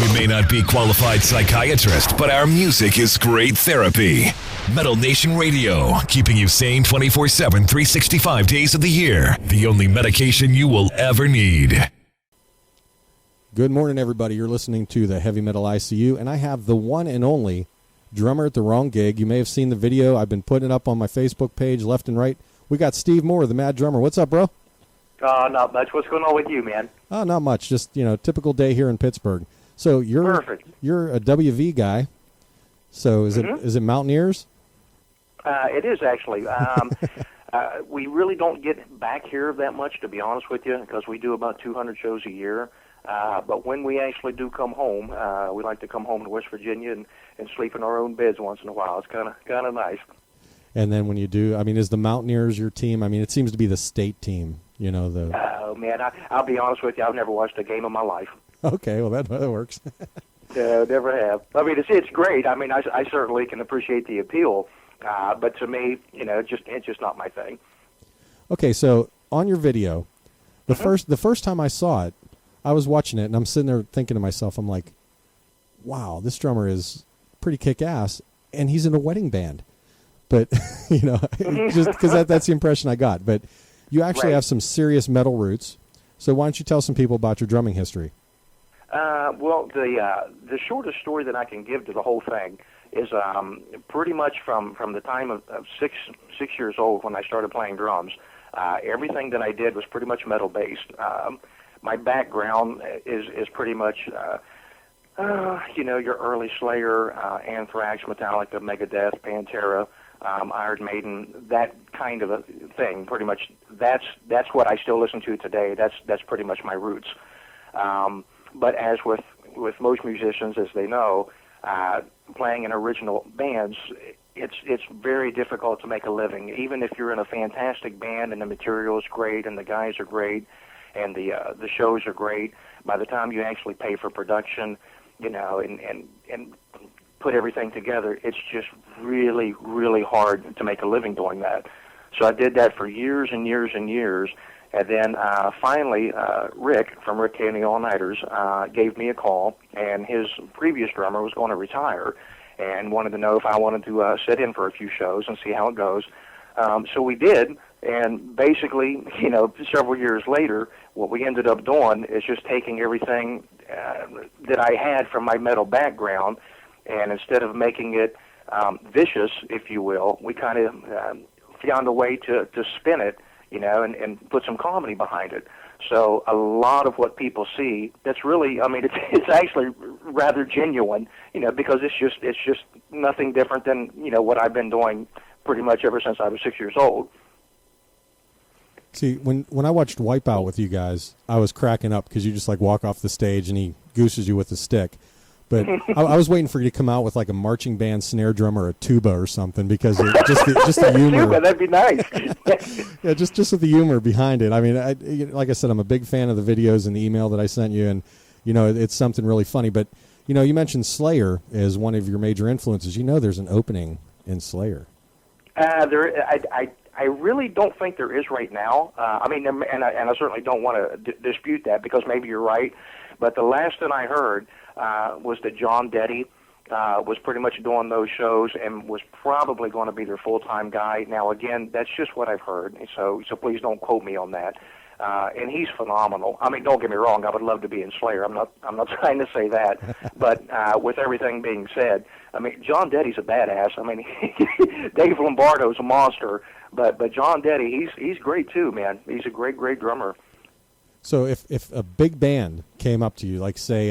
We may not be qualified psychiatrists, but our music is great therapy. Metal Nation Radio, keeping you sane 24/7, 365 days of the year. The only medication you will ever need. Good morning, everybody. You're listening to the Heavy Metal ICU, and I have the one and only drummer at the wrong gig. You may have seen the video. I've been putting it up on my Facebook page left and right. We got Steve Moore, the Mad Drummer. What's up, bro? Not much. What's going on with you, man? Oh, not much. Just, typical day here in Pittsburgh. So you're a WV guy. So is it Mountaineers? It is, actually. We really don't get back here that much, to be honest with you, because we do about 200 shows a year. But when we actually do come home, we like to come home to West Virginia and sleep in our own beds once in a while. It's kind of nice. And then when you do, is the Mountaineers your team? It seems to be the state team, Oh, man, I'll be honest with you. I've never watched a game of my life. Okay, well, that works. Never have. It's great. I certainly can appreciate the appeal. But to me, it's just not my thing. Okay, so on your video, the first time I saw it, I was watching it, and I'm sitting there thinking to myself, I'm like, wow, this drummer is pretty kick-ass, and he's in a wedding band. But, just because that's the impression I got. But you actually have some serious metal roots. So why don't you tell some people about your drumming history? Well, the shortest story that I can give to the whole thing is pretty much from the time of 6 years old when I started playing drums. Everything that I did was pretty much metal-based. My background is pretty much, your early Slayer, Anthrax, Metallica, Megadeth, Pantera, Iron Maiden, that kind of a thing. Pretty much, that's what I still listen to today. That's pretty much my roots. But as with most musicians, as they know, playing in original bands, it's very difficult to make a living. Even if you're in a fantastic band and the material is great and the guys are great and the shows are great, by the time you actually pay for production, and put everything together, it's just really, really hard to make a living doing that. So I did that for years and years and years. And then finally, Rick from Rick K and the All-Nighters gave me a call, and his previous drummer was going to retire and wanted to know if I wanted to sit in for a few shows and see how it goes. So we did, and basically, several years later, what we ended up doing is just taking everything that I had from my metal background, and instead of making it vicious, if you will, we kind of found a way to spin it, and put some comedy behind it. So a lot of what people see, that's really, it's actually rather genuine, because it's just nothing different than, what I've been doing pretty much ever since I was 6 years old. See, when I watched Wipeout with you guys, I was cracking up because you just walk off the stage and he gooses you with a stick. But I was waiting for you to come out with a marching band snare drum or a tuba or something, because just the humor. Tuba, that'd be nice. Yeah, just with the humor behind it. Like I said, I'm a big fan of the videos and the email that I sent you, and it's something really funny. But you mentioned Slayer as one of your major influences. There's an opening in Slayer. I really don't think there is right now. And I certainly don't want to dispute that, because maybe you're right. But the last that I heard was that John Detty was pretty much doing those shows and was probably going to be their full-time guy. Now, again, that's just what I've heard, so please don't quote me on that. And he's phenomenal. Don't get me wrong, I would love to be in Slayer. I'm not trying to say that. But with everything being said, John Detty's a badass. Dave Lombardo's a monster, but John Detty, he's great too, man. He's a great drummer. So if a big band came up to you, like say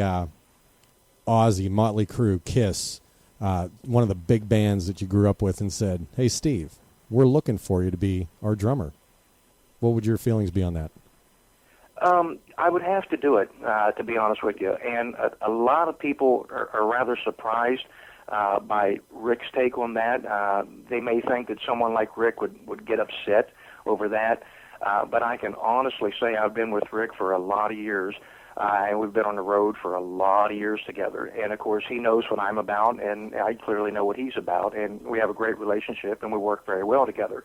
Ozzy, Motley Crue, Kiss, one of the big bands that you grew up with, and said, "Hey, Steve, we're looking for you to be our drummer," what would your feelings be on that? I would have to do it, to be honest with you. And a lot of people are rather surprised by Rick's take on that. They may think that someone like Rick would get upset over that. But I can honestly say I've been with Rick for a lot of years, and we've been on the road for a lot of years together. And, of course, he knows what I'm about, and I clearly know what he's about, and we have a great relationship, and we work very well together.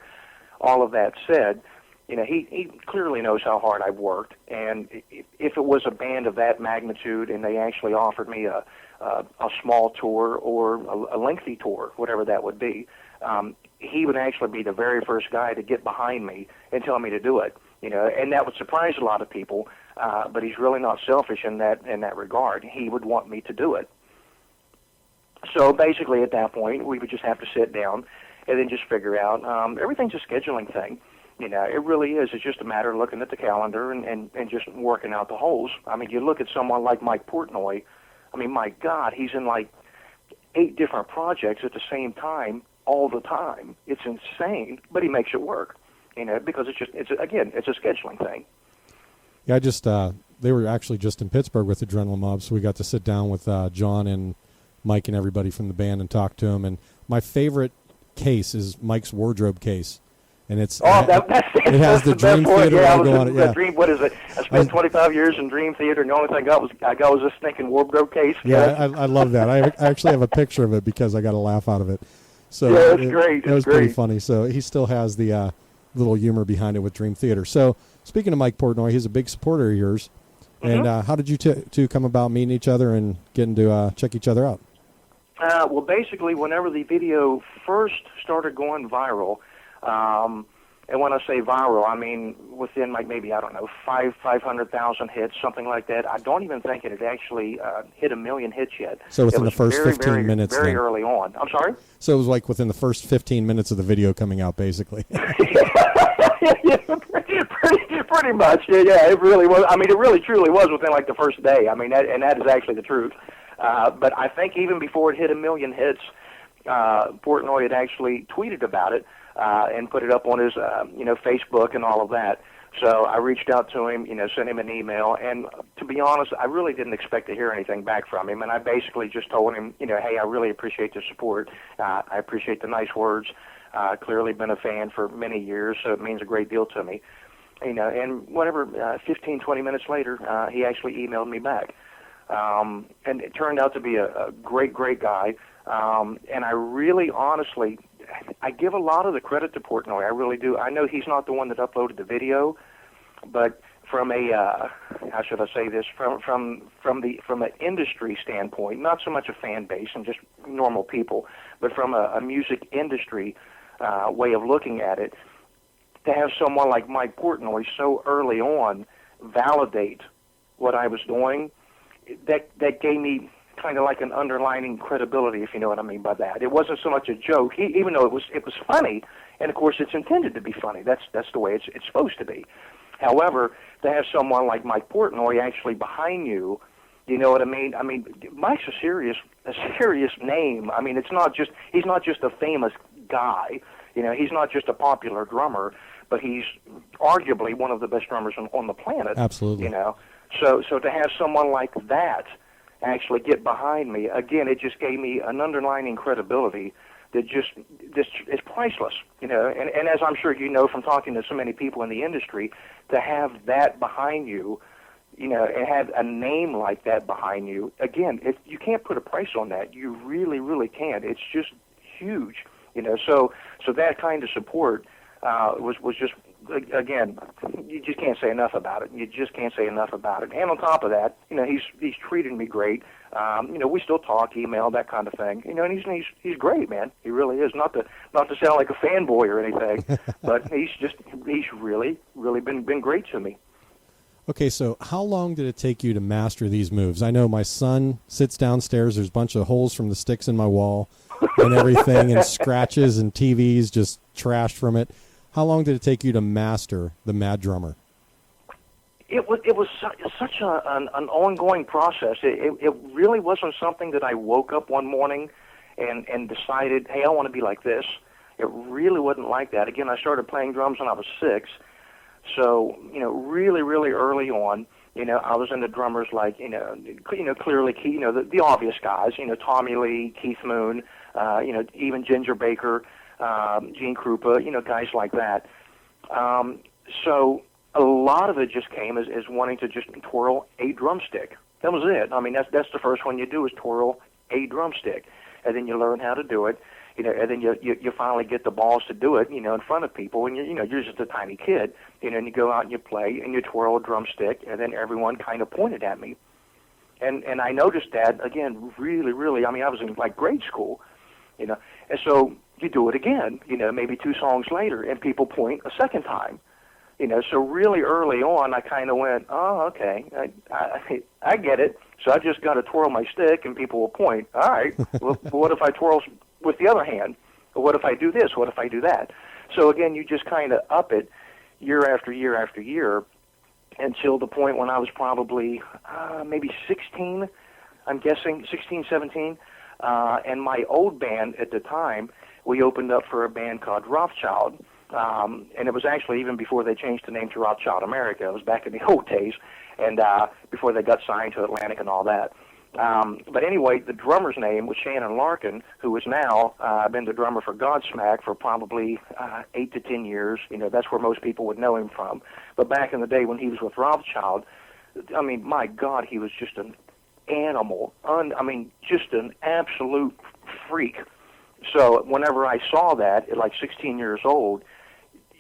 All of that said, he clearly knows how hard I've worked, and if it was a band of that magnitude and they actually offered me a small tour or a lengthy tour, whatever that would be, he would actually be the very first guy to get behind me and tell me to do it. And that would surprise a lot of people, but he's really not selfish in that regard. He would want me to do it. So basically, at that point, we would just have to sit down and then just figure out everything's a scheduling thing. It really is. It's just a matter of looking at the calendar and just working out the holes. I mean, you look at someone like Mike Portnoy. I mean, my God, he's in like 8 different projects at the same time all the time. It's insane, but he makes it work. Because it's a scheduling thing. Yeah, they were actually just in Pittsburgh with Adrenaline Mob, so we got to sit down with John and Mike and everybody from the band and talk to him. And my favorite case is Mike's wardrobe case. And it has the Dream Theater logo on it. Yeah. Dream, what is it? I spent 25 years in Dream Theater, and the only thing I got was this stinking wardrobe case. Yeah, I love that. I actually have a picture of it because I got a laugh out of it. So yeah, it's great. It was pretty funny. So he still has the little humor behind it with Dream Theater. So speaking of Mike Portnoy, he's a big supporter of yours. And how did you two come about meeting each other and getting to check each other out? Well, basically, whenever the video first started going viral, and when I say viral, I mean within like maybe, I don't know, 500,000 hits, something like that. I don't even think it had actually hit 1 million hits yet. So within the first 15 minutes. Very early on. I'm sorry? So it was like within the first 15 minutes of the video coming out, basically. Pretty much. Yeah, it really was. I mean, it really truly was within like the first day. I mean, that is actually the truth. But I think even before it hit 1 million hits, Portnoy had actually tweeted about it and put it up on his, Facebook and all of that. So I reached out to him, sent him an email, and to be honest, I really didn't expect to hear anything back from him. And I basically just told him, hey, I really appreciate the support. I appreciate the nice words. Clearly been a fan for many years, so it means a great deal to me. And whatever, 15, 20 minutes later, he actually emailed me back. And it turned out to be a great, great guy. And I really, honestly, I give a lot of the credit to Portnoy. I really do. I know he's not the one that uploaded the video, but from a, how should I say this, from an industry standpoint, not so much a fan base and just normal people, but from a music industry way of looking at it, to have someone like Mike Portnoy so early on validate what I was doing, that gave me kind of like an underlining credibility, if you know what I mean by that. It wasn't so much a joke, even though it was funny, and of course it's intended to be funny. That's the way it's supposed to be. However, to have someone like Mike Portnoy actually behind you, you know what I mean? I mean, Mike's a serious name. I mean, he's not just a famous guy. He's not just a popular drummer, but he's arguably one of the best drummers on the planet. Absolutely. So to have someone like that actually get behind me, again, it just gave me an underlining credibility that just is priceless. And as I'm sure you know from talking to so many people in the industry, to have that behind you, and have a name like that behind you, again, you can't put a price on that. You really, really can't. It's just huge. So that kind of support was just, again, you just can't say enough about it. You just can't say enough about it. And on top of that, he's treated me great. We still talk, email, that kind of thing. And he's great, man. He really is. Not to sound like a fanboy or anything, but he's really, really been great to me. Okay, so how long did it take you to master these moves? I know my son sits downstairs. There's a bunch of holes from the sticks in my wall and everything, and scratches and TVs just trashed from it. How long did it take you to master the Mad Drummer? It was such an ongoing process. It really wasn't something that I woke up one morning and decided, hey, I want to be like this. It really wasn't like that. Again, I started playing drums when I was 6. So, really, really early on, I was into drummers like, clearly, the obvious guys, Tommy Lee, Keith Moon, even Ginger Baker, Gene Krupa, guys like that. So a lot of it just came as wanting to just twirl a drumstick. That was it. I mean, that's the first one you do is twirl a drumstick. And then you learn how to do it. and then you finally get the balls to do it, in front of people, and you're just a tiny kid, and you go out and you play and you twirl a drumstick, and then everyone kind of pointed at me, and I noticed that again, really. I mean, I was in like grade school, and so you do it again, maybe 2 songs later, and people point a second time. So really early on, I kind of went, oh, okay, I get it. So I just got to twirl my stick, and people will point. All right, well, what if I twirl with the other hand? Or what if I do this? What if I do that? So again, you just kind of up it year after year after year until the point when I was probably maybe 16, I'm guessing, 16, 17. And my old band at the time, we opened up for a band called Rothschild. And it was actually even before they changed the name to Rothschild America. It was back in the old days, and before they got signed to Atlantic and all that. But anyway, the drummer's name was Shannon Larkin, who is now been the drummer for Godsmack for probably 8 to 10 years. That's where most people would know him from. But back in the day when he was with Rothschild, I mean, my God, he was just an animal. Just an absolute freak. So whenever I saw that at like 16 years old,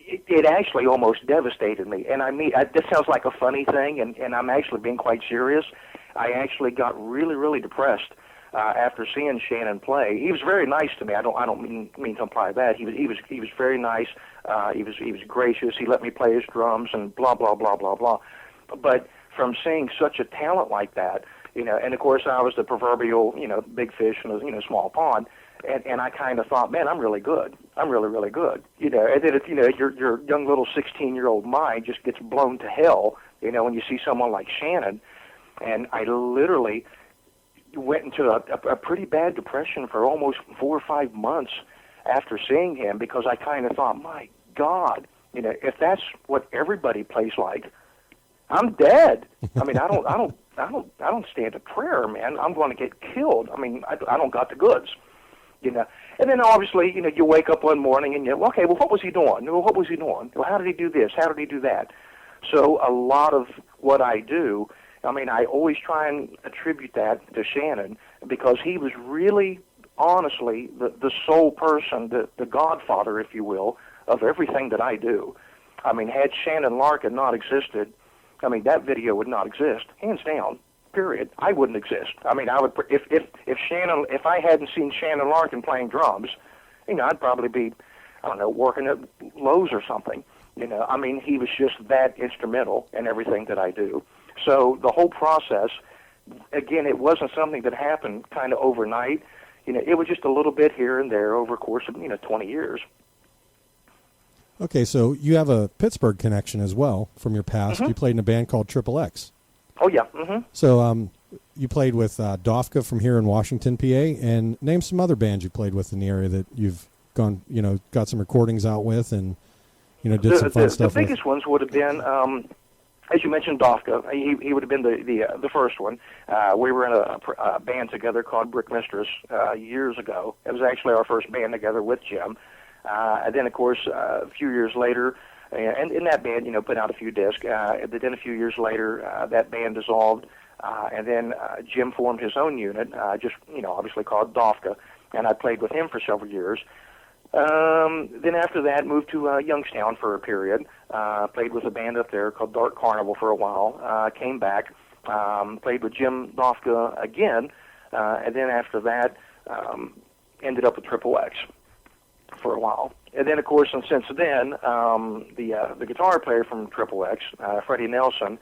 it actually almost devastated me. And this sounds like a funny thing, and I'm actually being quite serious. I actually got really depressed after seeing Shannon play. He was very nice to me. I don't mean to imply that. He was very nice. He was gracious. He let me play his drums and blah blah blah blah blah. But from seeing such a talent like that, and of course I was the proverbial big fish in a small pond. And I kind of thought, man, I'm really good. I'm really good. And then your young little 16-year-old mind just gets blown to hell, when you see someone like Shannon. And I literally went into a pretty bad depression for almost 4 or 5 months after seeing him, because I kind of thought, my God, if that's what everybody plays like, I'm dead. I mean, I don't stand a prayer, man. I'm going to get killed. I mean, I don't got the goods. And then obviously, you wake up one morning and okay, well, what was he doing? Well, what was he doing? Well, how did he do this? How did he do that? So a lot of what I do, I always try and attribute that to Shannon, because he was really, honestly, the sole person, the godfather, if you will, of everything that I do. Had Shannon Larkin not existed, that video would not exist, hands down. Period. I wouldn't exist. I would if I hadn't seen Shannon Larkin playing drums, I'd probably be, working at Lowe's or something. He was just that instrumental in everything that I do. So the whole process, again, it wasn't something that happened kind of overnight. It was just a little bit here and there over a course of 20 years. Okay, so you have a Pittsburgh connection as well from your past. Mm-hmm. You played in a band called Triple X. Oh, yeah. Mm-hmm. So you played with Dofka from here in Washington, PA, and name some other bands you played with in the area that you've gone, got some recordings out with and, did some fun stuff with. The biggest ones would have been, as you mentioned, Dofka. He would have been the first one. We were in a band together called Brick Mistress years ago. It was actually our first band together with Jim. And then, of course, a few years later, and in that band, put out a few discs. Then a few years later, that band dissolved, and then Jim formed his own unit, obviously called Dofka, and I played with him for several years. Then after that, moved to Youngstown for a period. Played with a band up there called Dark Carnival for a while. Came back, played with Jim Dofka again, and then after that, ended up with Triple X for a while. And then, of course, and since then, the guitar player from Triple X, Freddie Nelson,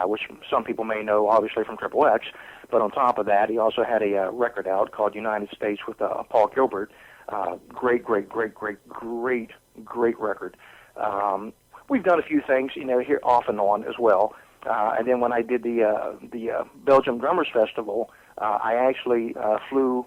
which some people may know, obviously, from Triple X, but on top of that, he also had a record out called United States with Paul Gilbert. Great record. We've done a few things, here off and on as well. And then when I did the Belgium Drummers Festival, I actually flew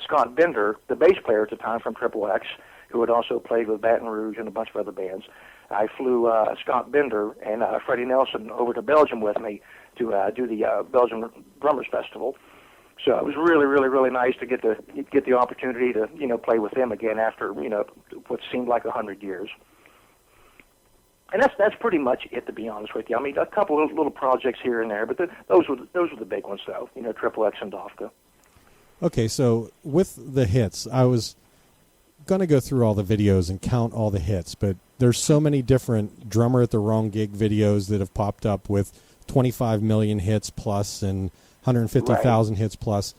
Scott Bender, the bass player at the time from Triple X, who had also played with Baton Rouge and a bunch of other bands. I flew Scott Bender and Freddie Nelson over to Belgium with me to do the Belgium Drummers Festival. So it was really nice to get the opportunity to play with them again after what seemed like 100 years. And that's pretty much it, to be honest with you. A couple of little projects here and there, but those were the big ones, though. Triple X and Dofka. Okay, so with the hits, I was going to go through all the videos and count all the hits, but there's so many different Drummer at the Wrong Gig videos that have popped up with 25 million hits plus and 150,000 hits plus.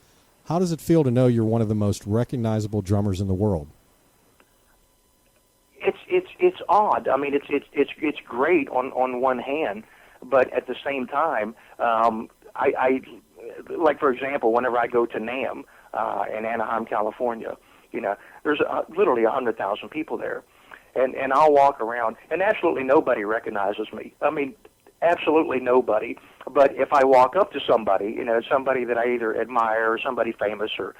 How does it feel to know you're one of the most recognizable drummers in the world? It's odd. I mean, it's great on one hand, but at the same time, I like, for example, whenever I go to NAMM in Anaheim, California, there's literally 100,000 people there, and I'll walk around, and absolutely nobody recognizes me. I mean, absolutely nobody. But if I walk up to somebody, somebody that I either admire or somebody famous or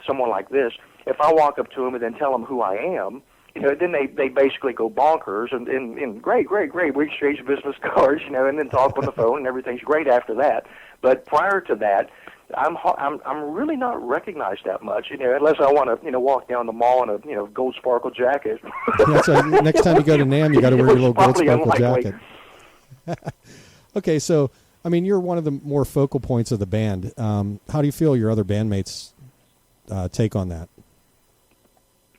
someone like this, if I walk up to them and then tell them who I am, then they basically go bonkers and great. We exchange business cards, and then talk on the phone, and everything's great after that. But prior to that, I'm really not recognized that much, unless I want to, walk down the mall in a, gold sparkle jacket. Yeah, so next time you go to NAMM, you got to wear your little gold sparkle jacket. Okay, so I mean, you're one of the more focal points of the band. How do you feel your other bandmates take on that?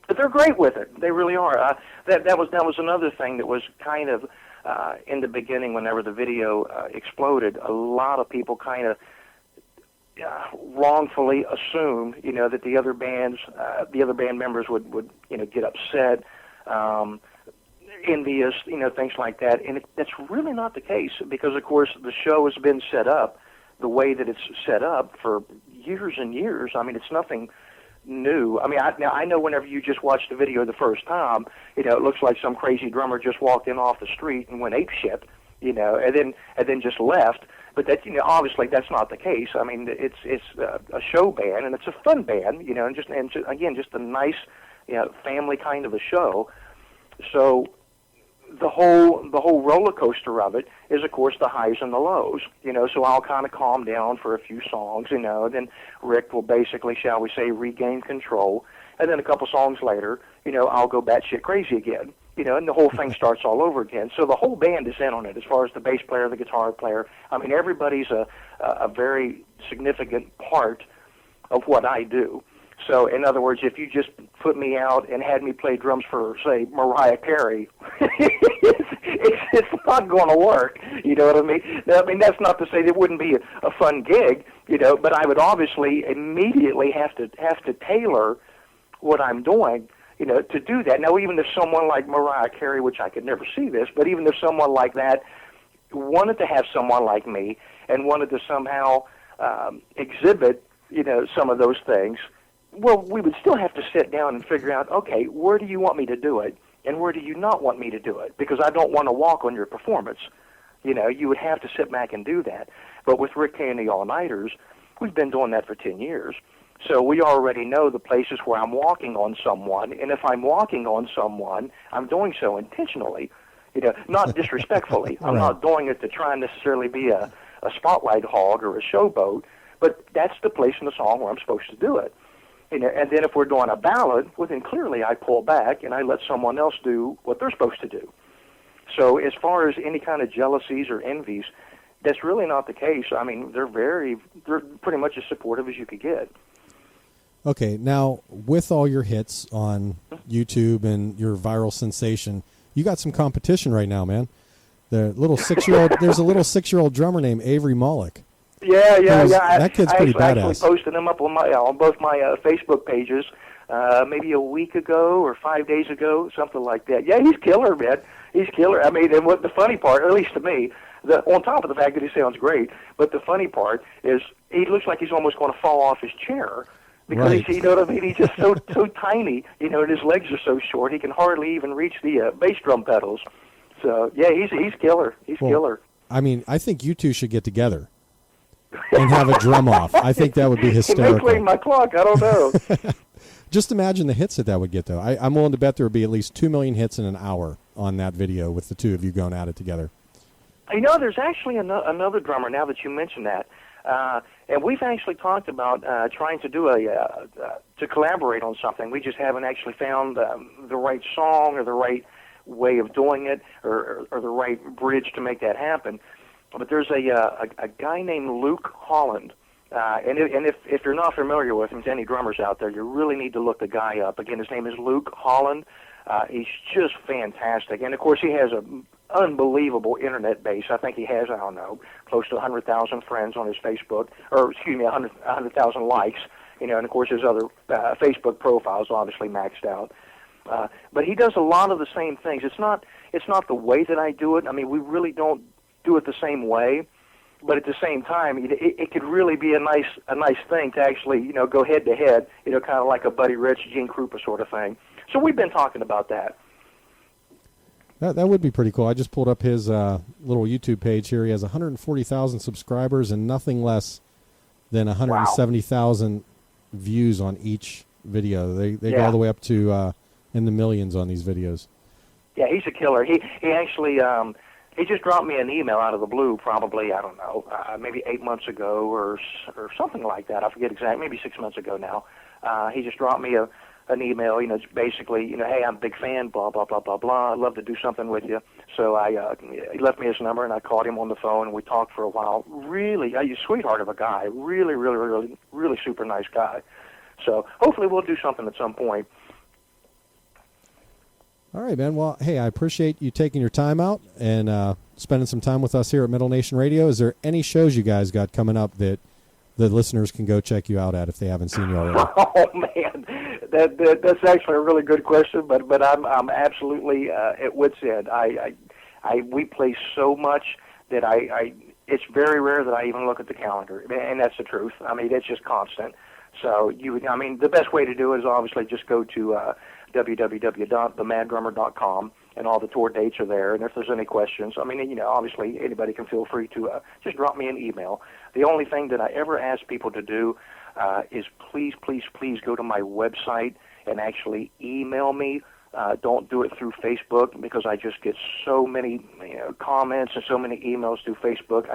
But they're great with it. They really are. That was another thing that was kind of in the beginning. Whenever the video exploded, a lot of people kind of wrongfully assumed, that the other band members would get upset, envious, things like that. And that's really not the case, because of course the show has been set up the way that it's set up for years and years. I mean, it's nothing new. I mean, I know whenever you just watch the video the first time, it looks like some crazy drummer just walked in off the street and went apeshit, and then just left. But that, obviously that's not the case. I mean, it's a show band, and it's a fun band, and just a nice, family kind of a show. So the whole roller coaster of it is, of course, the highs and the lows. So I'll kind of calm down for a few songs, and then Rick will basically, shall we say, regain control, and then a couple songs later, I'll go batshit crazy again, and the whole thing starts all over again. So the whole band is in on it, as far as the bass player, the guitar player. I mean, everybody's a very significant part of what I do. So, in other words, if you just put me out and had me play drums for, say, Mariah Carey, it's not going to work. You know what I mean? I mean, that's not to say that it wouldn't be a fun gig, but I would obviously immediately have to tailor what I'm doing, to do that. Now, even if someone like Mariah Carey, which I could never see this, but even if someone like that wanted to have someone like me and wanted to somehow exhibit, some of those things, well, we would still have to sit down and figure out, okay, where do you want me to do it, and where do you not want me to do it? Because I don't want to walk on your performance. You would have to sit back and do that. But with Rick Kay and the All-Nighters, we've been doing that for 10 years. So we already know the places where I'm walking on someone, and if I'm walking on someone, I'm doing so intentionally, not disrespectfully. I'm not doing it to try and necessarily be a spotlight hog or a showboat, but that's the place in the song where I'm supposed to do it. And then if we're doing a ballad, well, then clearly I pull back and I let someone else do what they're supposed to do. So as far as any kind of jealousies or envies, that's really not the case. I mean, they're pretty much as supportive as you could get. Okay, now with all your hits on YouTube and your viral sensation, you got some competition right now, man. There's a little 6-year-old drummer named Avery Mollick. Yeah. That kid's pretty badass. I actually posted him up on both my Facebook pages maybe a week ago or 5 days ago, something like that. Yeah, he's killer, man. He's killer. I mean, and what the funny part, at least to me, on top of the fact that he sounds great, but the funny part is he looks like he's almost going to fall off his chair because you know what I mean. He's just so tiny, and his legs are so short he can hardly even reach the bass drum pedals. So yeah, he's killer. He's killer. I mean, I think you two should get together and have a drum off. I think that would be hysterical. He may play my clock. I don't know. Just imagine the hits that would get, though. I'm willing to bet there would be at least 2 million hits in an hour on that video with the two of you going at it together. There's actually another drummer, now that you mention that. And we've actually talked about trying to do to collaborate on something. We just haven't actually found the right song or the right way of doing it or the right bridge to make that happen. But there's a guy named Holland, And if you're not familiar with him, to any drummers out there, you really need to look the guy up. Again, his name is Luke Holland. He's just fantastic. And, of course, he has an unbelievable internet base. I think he has, I don't know, close to 100,000 friends on his Facebook, or, 100,000 likes. And, of course, his other Facebook profiles obviously maxed out. But he does a lot of the same things. It's not the way that I do it. I mean, we really don't do it the same way. But at the same time, it could really be a nice thing to actually, go head to head, kind of like a Buddy Rich, Gene Krupa sort of thing. So we've been talking about that. That would be pretty cool. I just pulled up his little YouTube page here. He has 140,000 subscribers and nothing less than 170,000 views on each video. They go all the way up to in the millions on these videos. Yeah, he's a killer. He actually he just dropped me an email out of the blue, probably, I don't know, maybe 8 months ago or something like that. I forget exactly, maybe 6 months ago now. He just dropped me an email, basically, hey, I'm a big fan, blah, blah, blah, blah, blah. I'd love to do something with you. So he left me his number, and I called him on the phone, and we talked for a while. Really, a sweetheart of a guy. Really, really, really, really super nice guy. So hopefully we'll do something at some point. All right, man. Well, hey, I appreciate you taking your time out and spending some time with us here at Metal Nation Radio. Is there any shows you guys got coming up that the listeners can go check you out at if they haven't seen you already? Oh, man. That's actually a really good question, but I'm absolutely at wit's end. We play so much that it's very rare that I even look at the calendar, and that's the truth. I mean, it's just constant. So the best way to do it is obviously just go to www.themaddrummer.com, and all the tour dates are there. And if there's any questions, obviously anybody can feel free to just drop me an email. The only thing that I ever ask people to do is please, please, please go to my website and actually email me. Don't do it through Facebook, because I just get so many comments and so many emails through Facebook.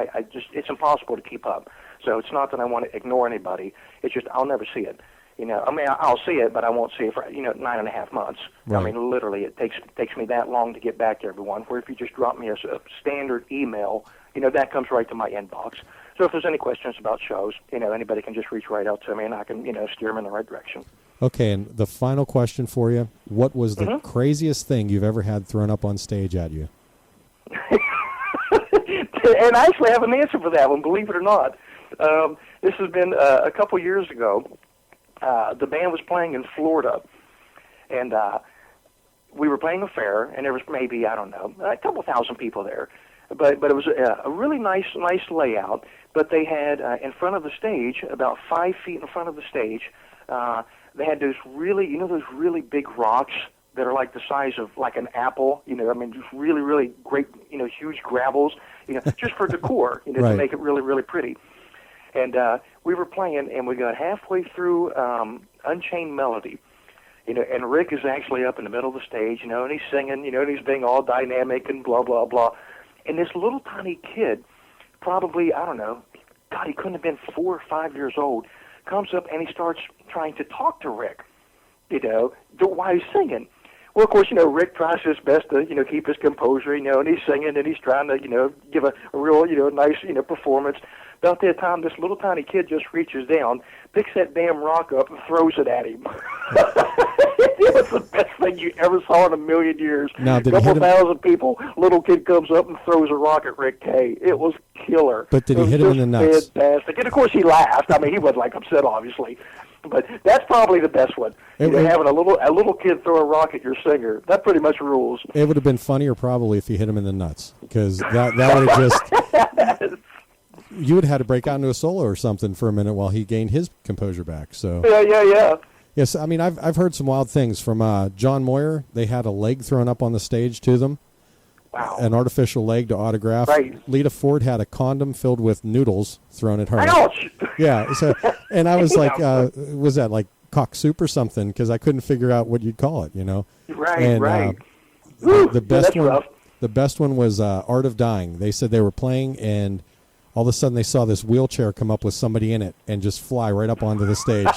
It's impossible to keep up. So it's not that I want to ignore anybody. It's just I'll never see it. I'll see it, but I won't see it for 9.5 months. Right. I mean, literally, it takes me that long to get back to everyone. Where if you just drop me a standard email, that comes right to my inbox. So if there's any questions about shows, anybody can just reach right out to me, and I can steer them in the right direction. Okay, and the final question for you: what was the craziest thing you've ever had thrown up on stage at you? And I actually have an answer for that one, believe it or not. This has been a couple years ago. The band was playing in Florida, and we were playing a fair, and there was maybe, I don't know, a couple thousand people there. But it was a really nice layout. But they had in front of the stage, about 5 feet in front of the stage, they had those really big rocks that are like the size of like an apple. Just really, really great, huge gravels, just for decor, right, to make it really, really pretty. And we were playing, and we got halfway through Unchained Melody, and Rick is actually up in the middle of the stage, and he's singing, and he's being all dynamic and blah, blah, blah. And this little tiny kid, probably, I don't know, God, he couldn't have been 4 or 5 years old, comes up and he starts trying to talk to Rick, while he's singing. Well, of course, Rick tries his best to, keep his composure, and he's singing and he's trying to, give a real, nice, performance. About that time, this little tiny kid just reaches down, picks that damn rock up, and throws it at him. It was the best thing you ever saw in a million years. Now, a couple thousand people, little kid comes up and throws a rock at Rick Kay. It was killer. But did he hit him in the nuts? Fantastic. And, of course, he laughed. I mean, he wasn't, upset, obviously. But that's probably the best one. Having a little kid throw a rock at your singer, that pretty much rules. It would have been funnier probably if he hit him in the nuts, because that would have just... You would have had to break out into a solo or something for a minute while he gained his composure back. So yeah. Yes, I mean, I've heard some wild things from John Moyer. They had a leg thrown up on the stage to them. Wow. An artificial leg to autograph. Right. Lita Ford had a condom filled with noodles thrown at her. Ouch! Yeah. So, and I was like, was that like cock soup or something? Because I couldn't figure out what you'd call it, Right, and, right. The best that's one. Rough. The best one was Art of Dying. They said they were playing, and all of a sudden they saw this wheelchair come up with somebody in it and just fly right up onto the stage.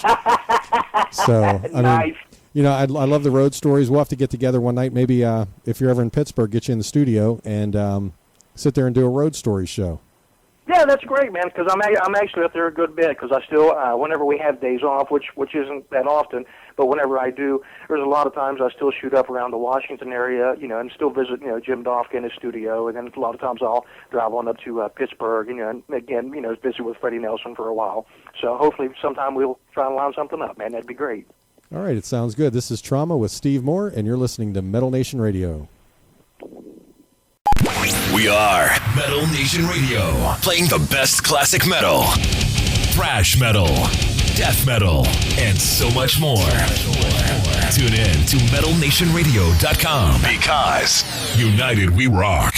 So, I mean, I love the road stories. We'll have to get together one night. Maybe if you're ever in Pittsburgh, get you in the studio and sit there and do a road stories show. Yeah, that's great, man. Because I'm actually up there a good bit. Because I still, whenever we have days off, which isn't that often, but whenever I do, there's a lot of times I still shoot up around the Washington area, and still visit, Jim Dofka in his studio, and then a lot of times I'll drive on up to Pittsburgh, and again, visit with Freddie Nelson for a while. So hopefully sometime we'll try and line something up, man. That'd be great. All right, it sounds good. This is Trauma with Steve Moore, and you're listening to Metal Nation Radio. We are Metal Nation Radio, playing the best classic metal, thrash metal, death metal, and so much more. Tune in to metalnationradio.com because united we rock.